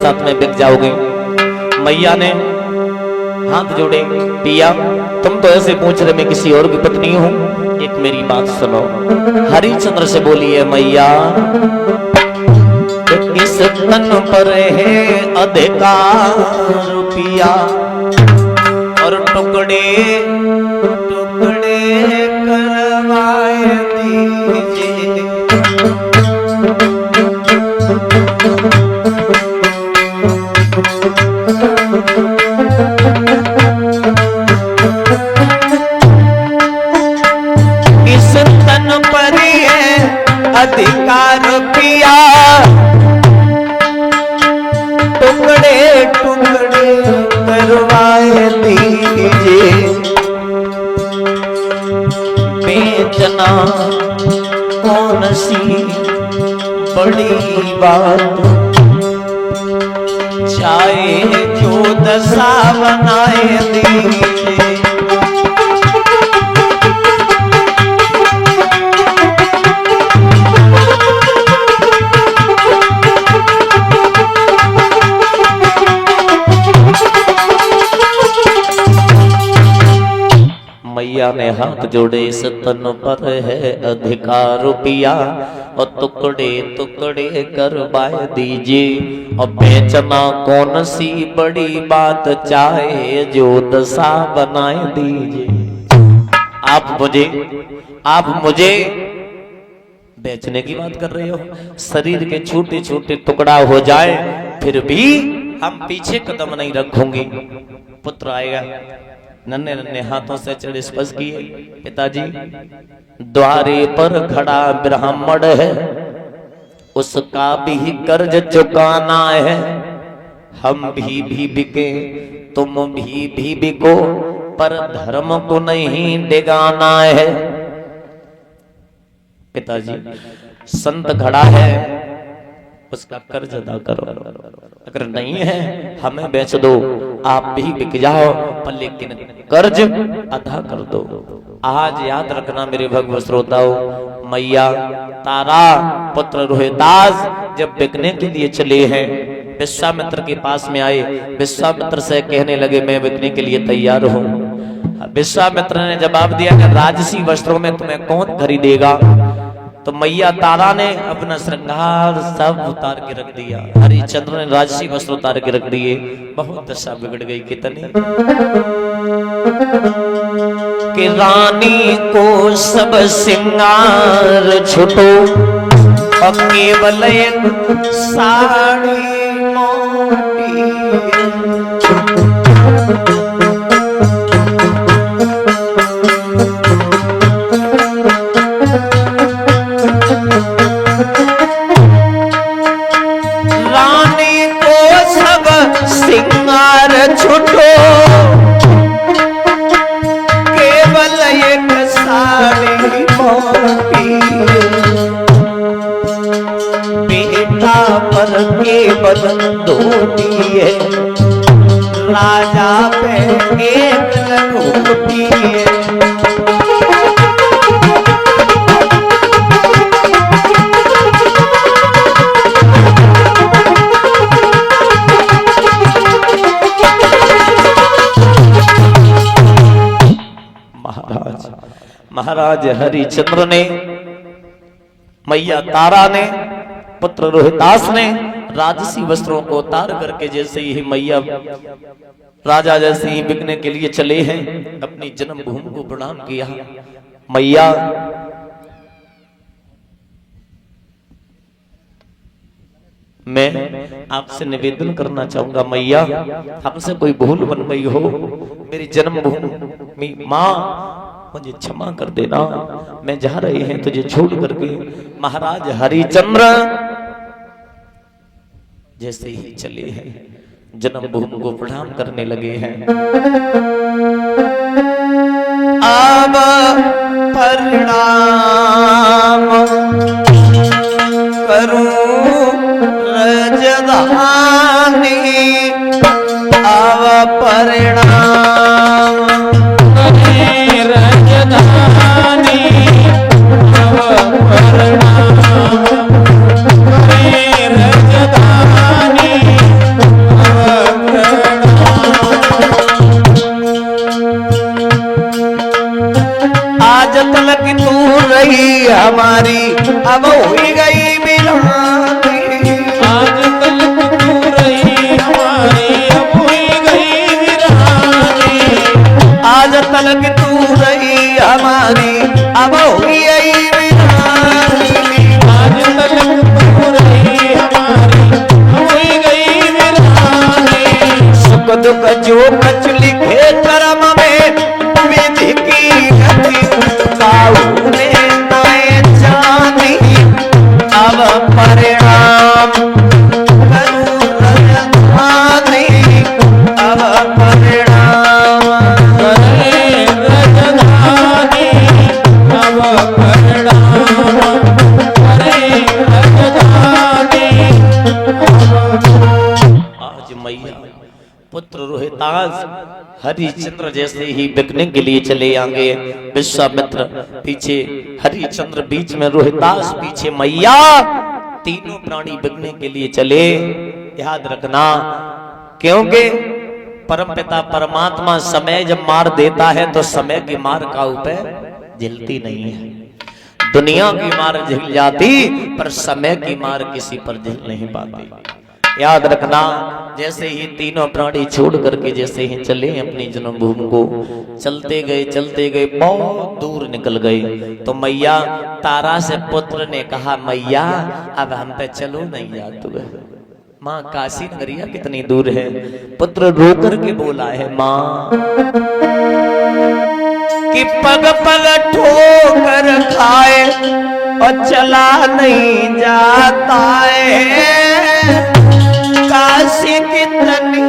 साथ में बिक जाओगे। मैया ने हाथ जोड़े, पिया तुम तो ऐसे पूछ रहे मैं किसी और की पत्नी हूं, एक मेरी बात सुनो। हरिचंद्र से बोली है मैया किस तन पर है अधिकार पिया, और टुकड़े टुकड़े करवाए दीजिए। किस तन पर है अधिकार पिया, टुकड़े टुकड़े करवाए दीजिए। बेचना कौन सी बड़ी बात, चाहे जो दशा बनाए दीजिए। मैया ने हाथ जोड़े, इस तन पर है अधिकार पिया, और टुकड़े टुकड़े करवाए दीजिए। और बेचना कौन सी बड़ी बात, चाहे जो दशा बनाए दीजिए। आप मुझे बेचने की बात कर रहे हो? शरीर के छोटे छोटे टुकड़ा हो जाए फिर भी हम पीछे कदम नहीं रखूंगी। पुत्र आएगा, नन्हे नन्हे हाथों से चढ़े स्पर्श किए। पिताजी द्वारे पर खड़ा ब्राह्मण है, उसका भी कर्ज चुकाना है। हम भी बिके तुम भी बिको, पर धर्म को नहीं डिगाना है। पिताजी संत खड़ा है, उसका कर्ज अदा करो, अगर नहीं है हमें बेच दो, आप भी बिक जाओ, पर लेकिन कर्ज अदा कर दो। आज याद रखना मेरे भगवत श्रोताओं, मैया तारा पुत्र रोहिदास जब बिकने के लिए चले हैं, विश्वामित्र के पास में आए। विश्वामित्र से कहने लगे मैं बिकने के लिए तैयार हूँ। विश्वामित्र ने जवाब दिया कि राजसी वस्त्रों में तुम्हें कौन खरीदेगा। तो मैया तारा ने अपना श्रृंगार सब उतार के रख दिया। हरिचंद्र ने राजसी वस्त्र उतार के रख दिए। बहुत दशा बिगड़ गई। कितनी कि रानी को सब सिंगार छुटो, और केवल एक साड़ी मोटी। सिंगार छुटो, केवल एक साड़ी मोटी। बेटा पर केवल दो दिए, राजा पे एक लंगोटी है। महाराज हरिचंद्र ने, मैया तारा ने, पुत्र रोहिदास ने राजसी वस्त्रों को उतार करके जैसे ही मैया राजा जैसे ही बिकने के लिए चले हैं, अपनी जन्मभूमि को प्रणाम किया। मैया मैं आपसे निवेदन करना चाहूंगा, मैया हमसे कोई भूल बन गई हो, मेरी जन्मभूमि माँ मुझे क्षमा कर देना, मैं जा रहे हैं तुझे छोड़ करके। महाराज हरिचंद्र जैसे ही चले हैं, जन्मभूमि को प्रणाम करने लगे हैं। अब प्रणाम करूं रजधानी, अब प्रणाम रजधानी, अब प्रणाम रजधानी। अब हुई गई बिरानी। आज तलक तू रही हमारी, अब हुई गई बिरानी। आज तलक तू रही हमारी, अब हुई गई बिरानी। आज तलक तू रही हमारी, अब हुई गई बिरानी। सुख दुख जो कछ लिखे कर्म में, विधि की गति काऊ ने नाए जानी। अब परिणाम करूं रजधानी, अब परिणाम करे रजधानी, अब परिणाम करे रजधानी। आज मैया पुत्र रोहितास हरिचंद्र जैसे ही बिकने के लिए चले आएंगे। विश्वामित्र पीछे, हरिचंद्र बीच में, रोहितास पीछे, मैया तीनों प्राणी बिकने के लिए चले। याद रखना, क्योंकि परमपिता परमात्मा समय जब मार देता है तो समय की मार का ऊपर झिलती नहीं है। दुनिया की मार झिल जाती पर समय की मार किसी पर झिल नहीं पाती। याद रखना, जैसे ही तीनों प्राणी छोड़ करके जैसे ही चले अपनी जन्मभूमि को, चलते गए बहुत दूर निकल गए तो मैया तारा से पुत्र ने कहा, मैया अब हम पे चलो नहीं जाते। माँ काशी नगरिया कितनी दूर है। पुत्र रो करके बोला है, माँ कि पग पग ठोकर खाए और चला नहीं जाता है। काशी कितनी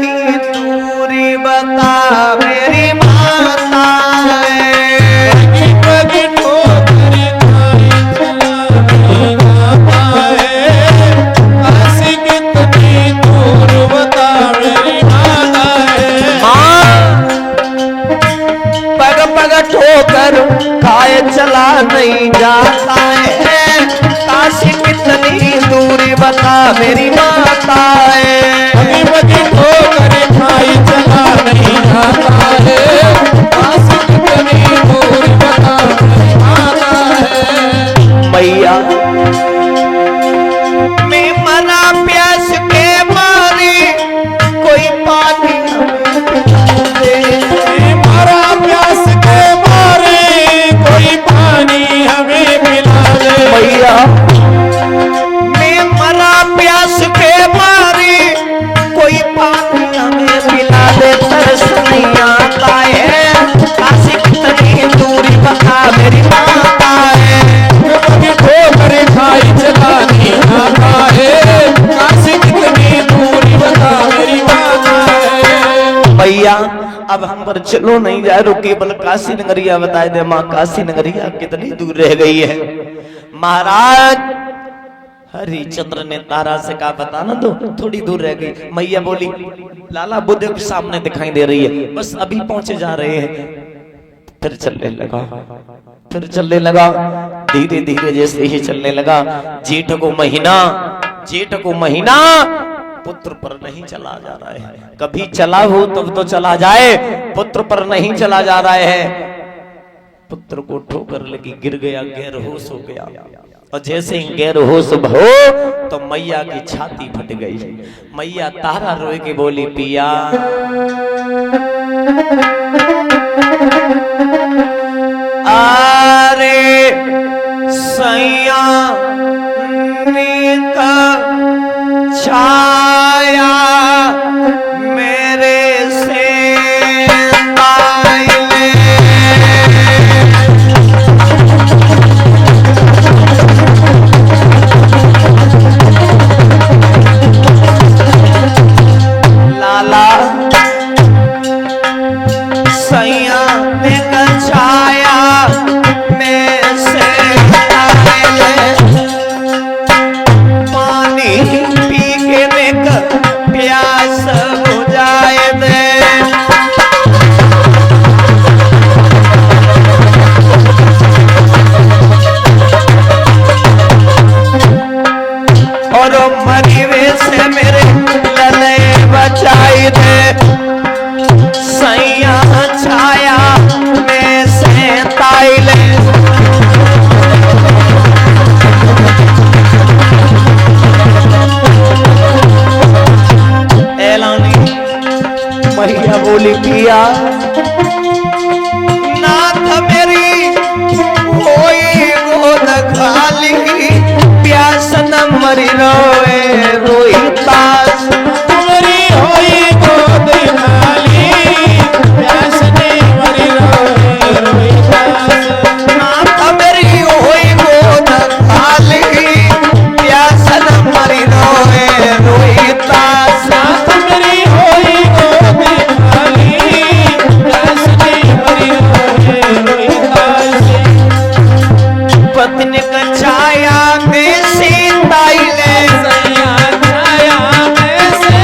दूरी बता मेरी माता है। पग ठोकर खाए चला नहीं जाता है। काशी कितनी दूर बता मेरी माता है। माँ पग पग ठोकर खाए चला नहीं जाता है। काशी कितनी दूरी बता मेरी माता है। पग ठोकर खाए चला नहीं जाता है। काशी कितनी दूर बता मेरी माता है। मैया मैं मरा प्यास के मारी, कोई पानी ए मरा प्यास के मारे, कोई पानी हमें पिला दे। मैया मैं मरा प्यास के मारी, कोई पानी हमें पिला दे। तरस नहीं आता है। काशी कितनी दूरी बता मेरी माता है। पग ठोकर खाए चला नहीं जाता है। काशी कितनी दूर बता मेरी माता है। मैया अब हम पर चलो नहीं जाए, रो केवल काशी नगरिया बताए दे। माँ काशी नगरिया कितनी दूर रह गई है। महाराज हरिचंद्र ने तारा से कहा, बता ना दो, थोड़ी दूर रह गई। मैया बोली, लाला बुद्ध के सामने दिखाई दे रही है, बस अभी पहुंचे जा रहे हैं। फिर चलने लगा, धीरे धीरे जैसे ही चलने लगा। जेठ को महीना पुत्र पर नहीं चला जा रहा है। कभी चला हो तब तो चला जाए, पुत्र पर नहीं चला जा रहा है। पुत्र को ठोकर लगी, गिर गया, गैरहोश हो गया। और जैसे ही गैरहोश हो तो मैया की छाती फट गई। मैया तारा रोए के बोली, पिया अरे सैया का छाया मेरे से लाला सैया का छाया में से पानी पी के देख प्यास बुझाए दे। और मरीवे से मेरे लले बचाई दे। सैया छाया में से ताइले मैया बोली पिया नाथ मेरी होई गोद खाली प्यास न मरी रोए रोई पास मेरी होई गोद खाली प्यास नहीं मरी रोए रोई पास नाथ मेरी होई गोद खाली प्यास न मरी रोए रोई पास नाथ मेरी होई गोद खाली प्यास नहीं मरी रोए रोई पास पत्नी का छाया में सीताइले सैया छाया में से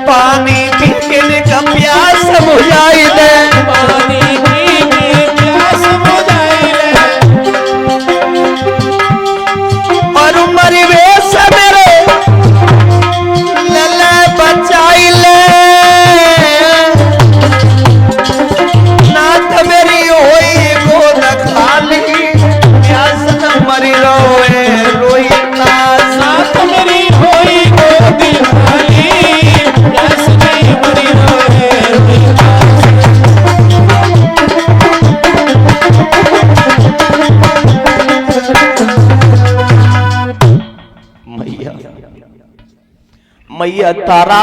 पानी पीने का प्यास बुझाई दे पानी की प्यास बुझाई ले और मरी वेश मेरे लले बचाई ले नाथ मेरी होई गोद खाली प्यास न मरी रोए रोई नास नाथ मेरी होई गोद खाली प्यास नहीं मरी रोए रोई पास मैया मैया तारा